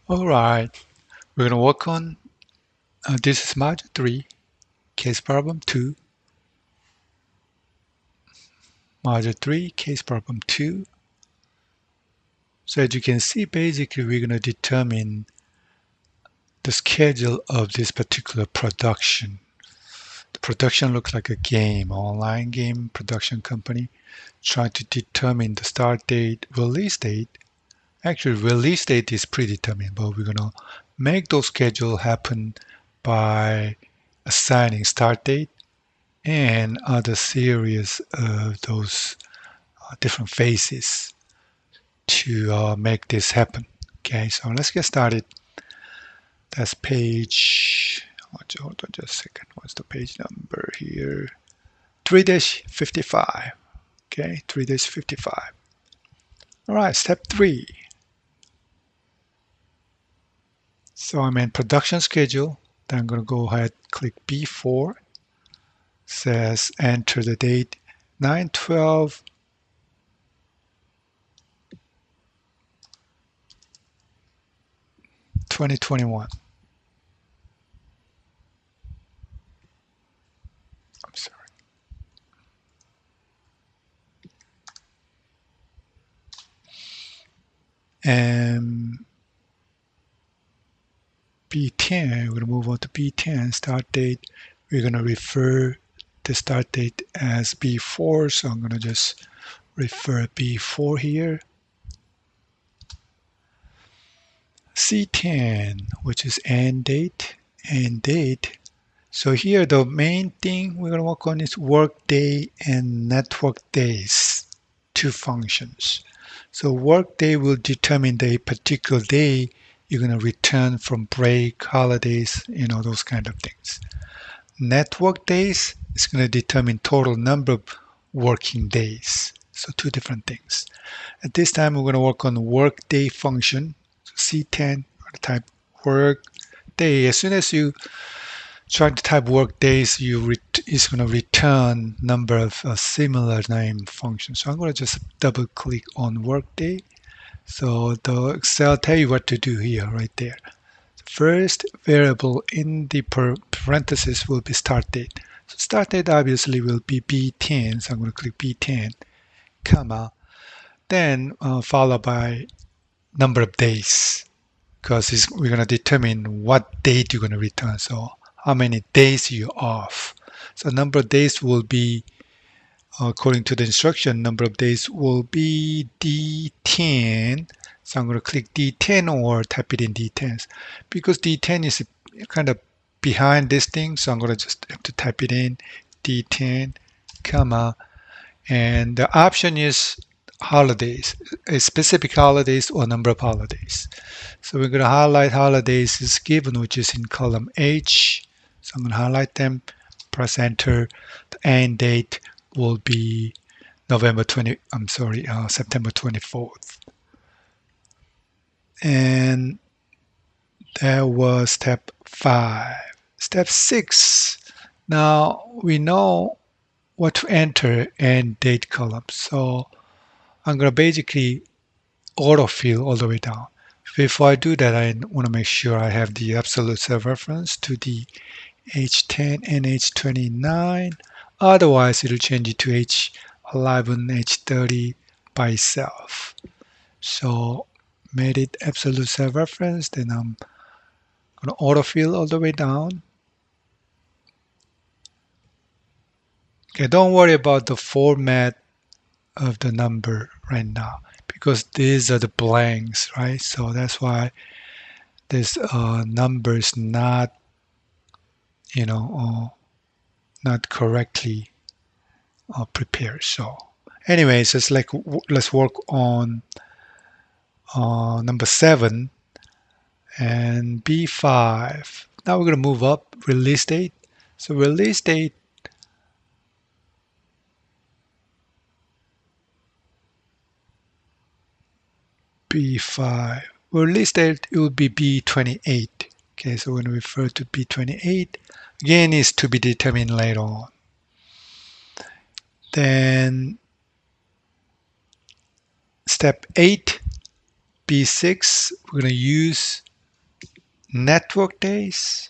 All right, we're going to work on this is module 3, case problem 2. Module 3, case problem 2. So as you can see, basically we're going to determine the schedule of this particular production. The production looks like a game, online game production company trying to determine the start date, release date. Actually, release date is predetermined, but we're going to make those schedule happen by assigning start date and other series of those different phases to make this happen. Okay, so let's get started. That's page, hold on just a second. What's the page number here? 3-55. Okay, 3-55. All right, step 3. So I'm in production schedule. Then I'm going to go ahead, click B4. Says enter the date 9/12 2021. I'm sorry. And B10, we're going to move on to B10, start date. We're going to refer the start date as B4, so I'm going to just refer B4 here. C10, which is end date, end date. So here the main thing we're going to work on is work day and network days, two functions. So work day will determine the particular day you're going to return from break, holidays, those kind of things. Network days is going to determine total number of working days. So two different things. At this time, we're going to work on the work day function. So C10, we're going to type work day. As soon as you try to type work days, it's going to return number of similar name functions. So I'm going to just double click on work day. So the Excel tell you what to do here, right there. First variable in the parenthesis will be start date. So start date obviously will be B10. So I'm going to click B10, comma, then followed by number of days, because we're going to determine what date you're going to return. So how many days you're off. So number of days will be, according to the instruction, number of days will be D10. So I'm going to click D10 or type it in D10s. Because D10 is kind of behind this thing, so I'm going to just have to type it in D10, comma, and the option is holidays, a specific holidays or number of holidays. So we're going to highlight holidays is given, which is in column H. So I'm going to highlight them, press enter. The end date will be September 24th. And that was step 5. Step 6. Now we know what to enter end date column. So I'm going to basically autofill all the way down. Before I do that, I want to make sure I have the absolute cell reference to the H10 and H29. Otherwise, it'll change it to H11, H30 by itself. So made it absolute cell reference. Then I'm going to autofill all the way down. Okay, don't worry about the format of the number right now because these are the blanks, right? So that's why this number is not, not correctly prepared. So anyways, it's like let's work on number 7 and B5. Now we're going to move up release date. So release date B5. Release date it will be B28. Okay, so when we refer to B28, again is to be determined later on. Then step 8, B6, we're going to use network days.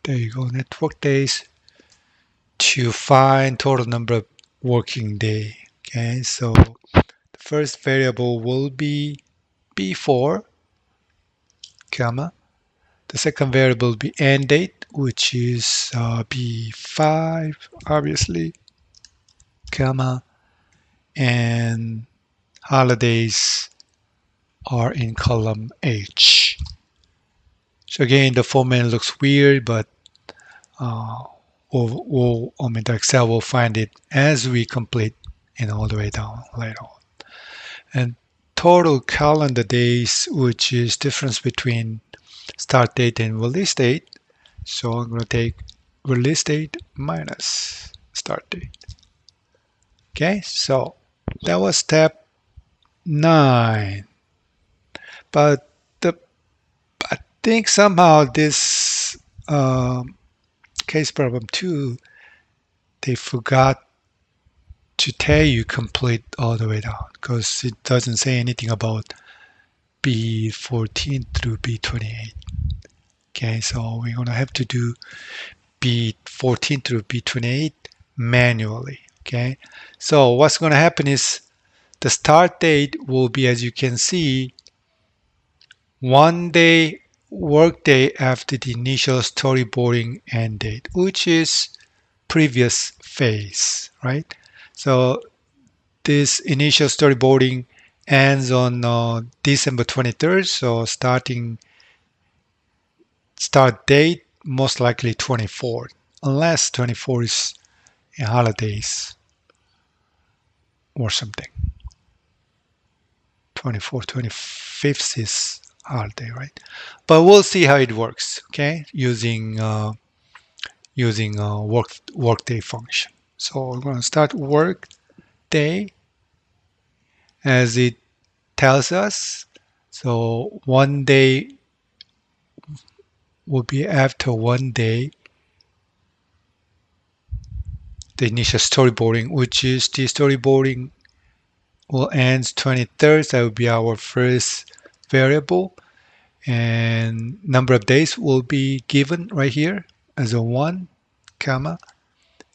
There you go, network days to find total number of working day. Okay, so the first variable will be B4, comma. The second variable will be end date, which is B5, obviously, comma, and holidays are in column H. So again, the format looks weird, but uh, the Excel will find it as we complete all the way down later on. And total calendar days, which is difference between start date and release date. So I'm going to take release date minus start date. Okay, so that was step 9. But I think somehow this case problem 2, they forgot to tell you complete all the way down because it doesn't say anything about B14 through B28. Okay, so we're going to have to do B14 through B28 manually. Okay, so what's going to happen is the start date will be, as you can see, 1 day workday after the initial storyboarding end date, which is previous phase, right? So this initial storyboarding ends on December 23rd, so start date most likely 24th, unless 24 is holidays or something. 24th, 25th is holiday, right? But we'll see how it works, okay? Using workday function. So we're going to start workday as it tells us. So 1 day will be after 1 day the initial storyboarding, which is the storyboarding will end 23rd. That will be our first variable. And number of days will be given right here as a 1, comma.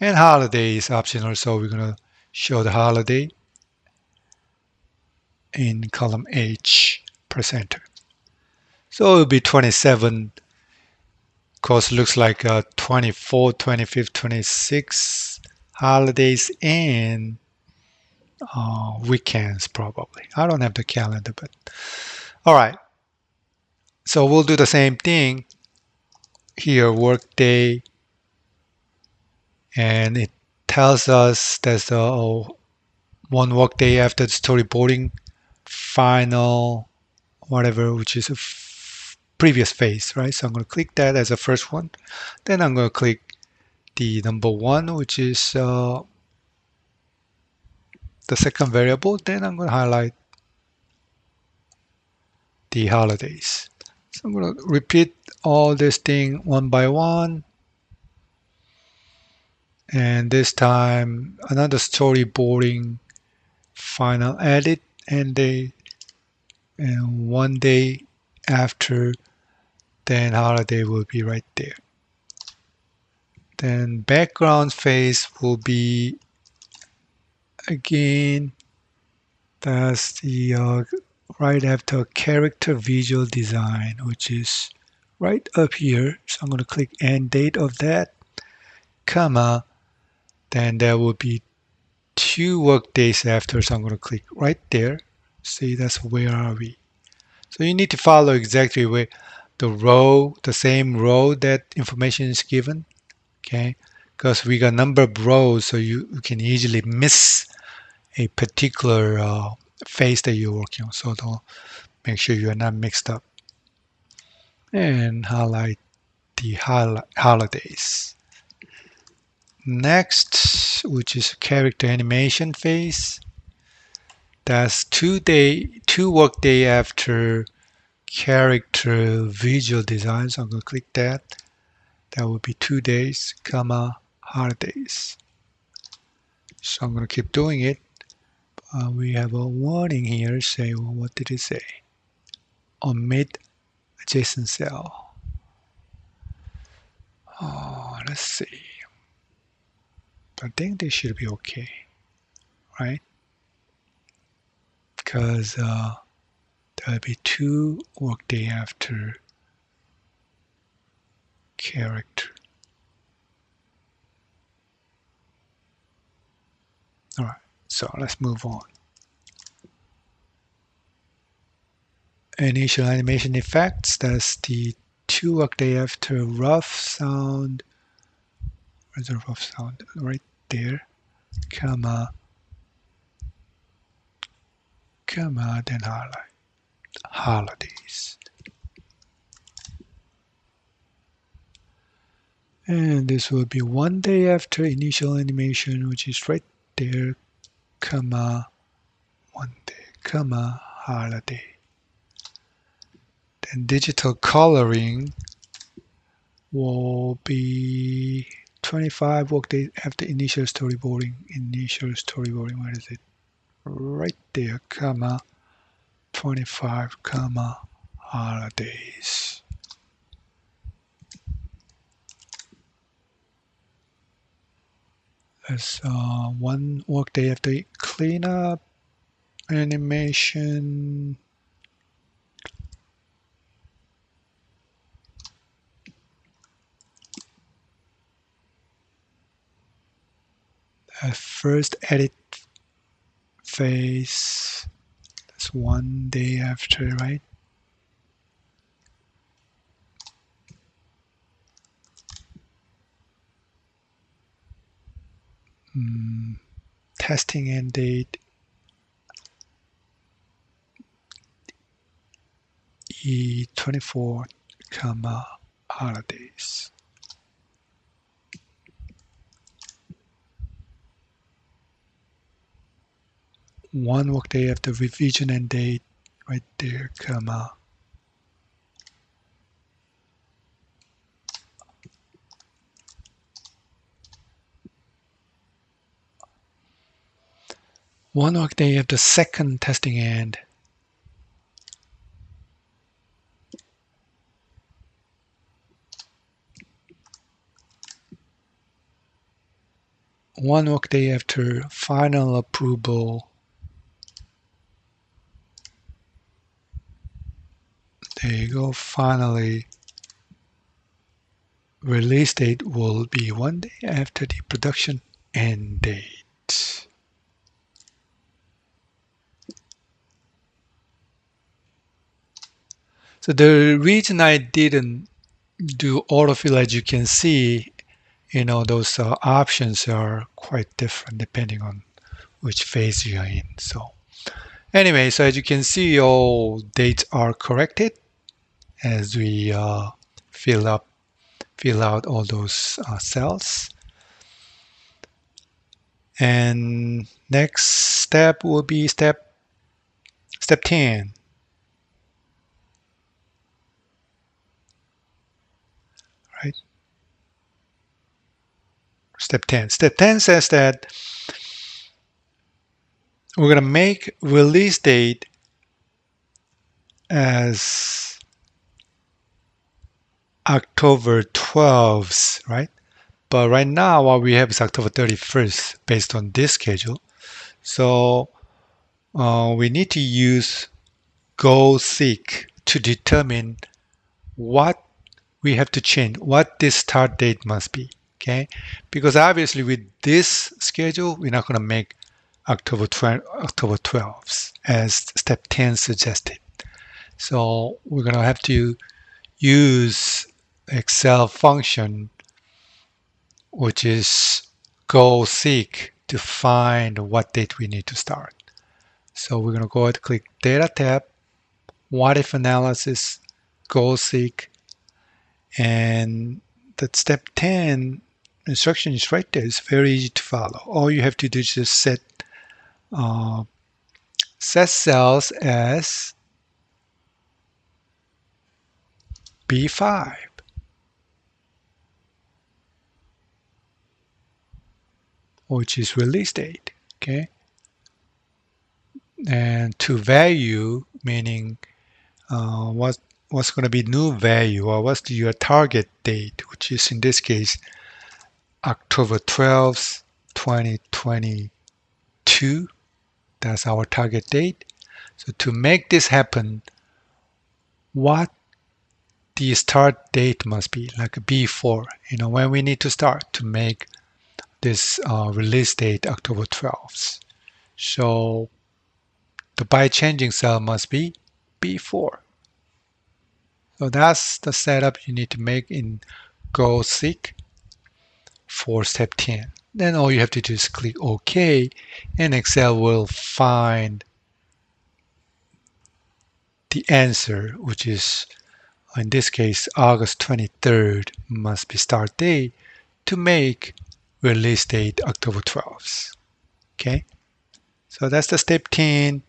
And holiday is optional, so we're going to show the holiday in column H percenter. So it will be 27, because it looks like 24, 25, 26 holidays and weekends probably. I don't have the calendar, but all right. So we'll do the same thing here, workday, and it tells us there's one workday after the storyboarding, final, whatever, which is a previous phase, right? So I'm going to click that as a first one. Then I'm going to click the number 1, which is the second variable. Then I'm going to highlight the holidays. So I'm going to repeat all this thing one by one. And this time another storyboarding, final edit, and 1 day after, then holiday will be right there. Then background phase will be again, that's the right after character visual design, which is right up here. So I'm going to click end date of that, comma, then there will be 2 work days after, so I'm going to click right there. See, that's where are we. So you need to follow exactly where the same row that information is given, okay? Because we got number of rows, so you can easily miss a particular phase that you're working on. So don't make sure you are not mixed up. And highlight the holidays. Next, which is character animation phase. That's 2 work day after character visual design. So I'm going to click that. That will be 2 days, comma, holidays. So I'm going to keep doing it. We have a warning here. Say, well, what did it say? omit adjacent cell. Let's see. I think this should be okay, right? Because there'll be 2 workday after character. All right, so let's move on. Initial animation effects, that's the 2 workday after rough sound. Where's the rough sound? Right there, comma, then highlight, holidays. And this will be 1 day after initial animation, which is right there, comma, 1 day, comma, holiday. Then digital coloring will be 25 workdays after initial storyboarding. Where is it? Right there, comma, 25, comma, holidays. That's 1 workday after cleanup animation. First edit phase. That's 1 day after, right? Testing end date E24, comma, holidays. 1 workday after revision end date, right there, comma. One workday after second testing end. One workday after final approval. There you go. Finally, release date will be 1 day after the production end date. So the reason I didn't do autofill, as you can see, those options are quite different depending on which phase you are in. So anyway, so as you can see, all dates are corrected as we fill out all those cells. And next step will be step 10. Right? Step 10. Step 10 says that we're going to make release date as October 12th, right? But right now, what we have is October 31st based on this schedule. So we need to use goal seek to determine what we have to change, what this start date must be. Okay, because obviously with this schedule, we're not going to make October 12th as step 10 suggested. So we're going to have to use Excel function, which is goal seek, to find what date we need to start. So we're going to go ahead and click Data tab, What If Analysis, Goal Seek, and that step 10 instruction is right there. It's very easy to follow. All you have to do is just set cells as B5, which is release date. Okay, and to value, meaning what's going to be new value, or what's your target date, which is in this case October 12th, 2022. That's our target date. So to make this happen, what the start date must be, like before, when we need to start to make this release date October 12th. So the by changing cell must be before. So that's the setup you need to make in GoSeek for step 10. Then all you have to do is click OK, and Excel will find the answer, which is in this case August 23rd must be start date to make release date October 12th. Okay, so that's the step 10.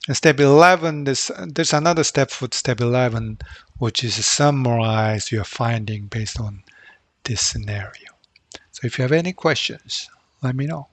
And step 11, there's another step for step 11, which is to summarize your finding based on this scenario. So if you have any questions, let me know.